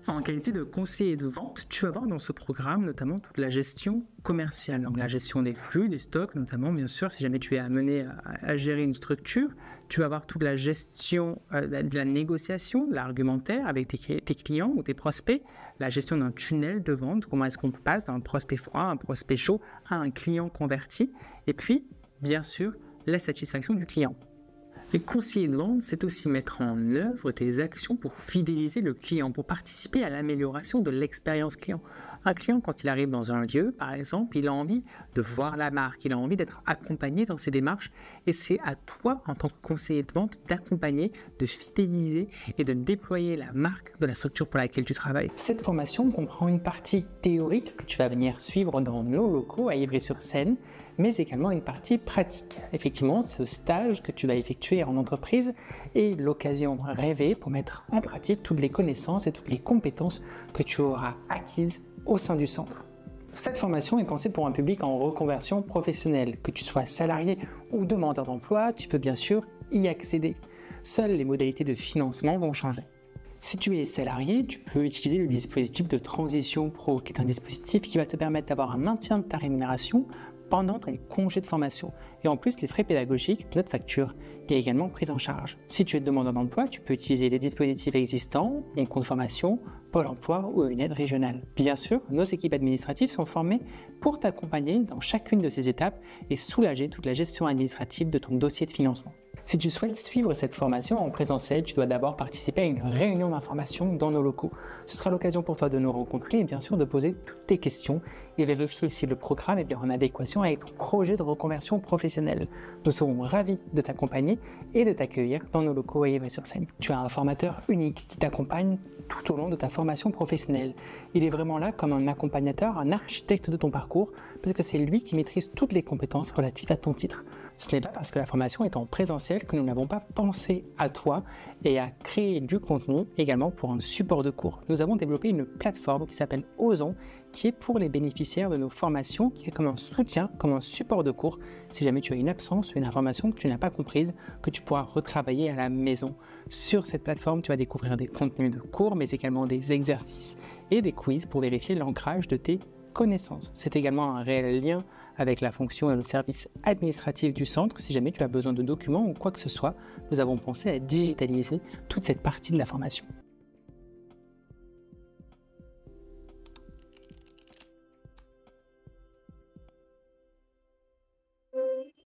En qualité de conseiller de vente, tu vas voir dans ce programme notamment toute la gestion commerciale, donc la gestion des flux, des stocks notamment, bien sûr, si jamais tu es amené à gérer une structure. Tu vas voir toute la gestion de la négociation, de l'argumentaire avec tes clients ou tes prospects, la gestion d'un tunnel de vente, comment est-ce qu'on passe d'un prospect froid, un prospect chaud à un client converti, et puis, bien sûr, la satisfaction du client. Les conseillers de vente, c'est aussi mettre en œuvre tes actions pour fidéliser le client, pour participer à l'amélioration de l'expérience client. Un client, quand il arrive dans un lieu, par exemple, il a envie de voir la marque, il a envie d'être accompagné dans ses démarches et c'est à toi, en tant que conseiller de vente, d'accompagner, de fidéliser et de déployer la marque de la structure pour laquelle tu travailles. Cette formation comprend une partie théorique que tu vas venir suivre dans nos locaux à Ivry-sur-Seine, mais également une partie pratique. Effectivement, ce stage que tu vas effectuer en entreprise est l'occasion rêvée pour mettre en pratique toutes les connaissances et toutes les compétences que tu auras acquises au sein du centre. Cette formation est pensée pour un public en reconversion professionnelle. Que tu sois salarié ou demandeur d'emploi, tu peux bien sûr y accéder. Seules les modalités de financement vont changer. Si tu es salarié, tu peux utiliser le dispositif de Transition Pro, qui est un dispositif qui va te permettre d'avoir un maintien de ta rémunération pendant ton congé de formation. Et en plus, les frais pédagogiques, notre facture, est également prise en charge. Si tu es demandeur d'emploi, tu peux utiliser les dispositifs existants, un compte formation, Pôle emploi ou une aide régionale. Bien sûr, nos équipes administratives sont formées pour t'accompagner dans chacune de ces étapes et soulager toute la gestion administrative de ton dossier de financement. Si tu souhaites suivre cette formation en présentiel, tu dois d'abord participer à une réunion d'information dans nos locaux. Ce sera l'occasion pour toi de nous rencontrer et bien sûr de poser toutes tes questions et vérifier si le programme est bien en adéquation avec ton projet de reconversion professionnelle. Nous serons ravis de t'accompagner et de t'accueillir dans nos locaux à Ivry-sur-Seine. Tu as un formateur unique qui t'accompagne tout au long de ta formation professionnelle. Il est vraiment là comme un accompagnateur, un architecte de ton parcours, parce que c'est lui qui maîtrise toutes les compétences relatives à ton titre. Ce n'est pas parce que la formation est en présentiel que nous n'avons pas pensé à toi et à créer du contenu également pour un support de cours. Nous avons développé une plateforme qui s'appelle Osons, qui est pour les bénéficiaires de nos formations, qui est comme un soutien, comme un support de cours. Si jamais tu as une absence ou une information que tu n'as pas comprise, que tu pourras retravailler à la maison. Sur cette plateforme, tu vas découvrir des contenus de cours, mais également des exercices et des quiz pour vérifier l'ancrage de tes connaissances. C'est également un réel lien avec la fonction et le service administratif du centre. Si jamais tu as besoin de documents ou quoi que ce soit, nous avons pensé à digitaliser toute cette partie de la formation.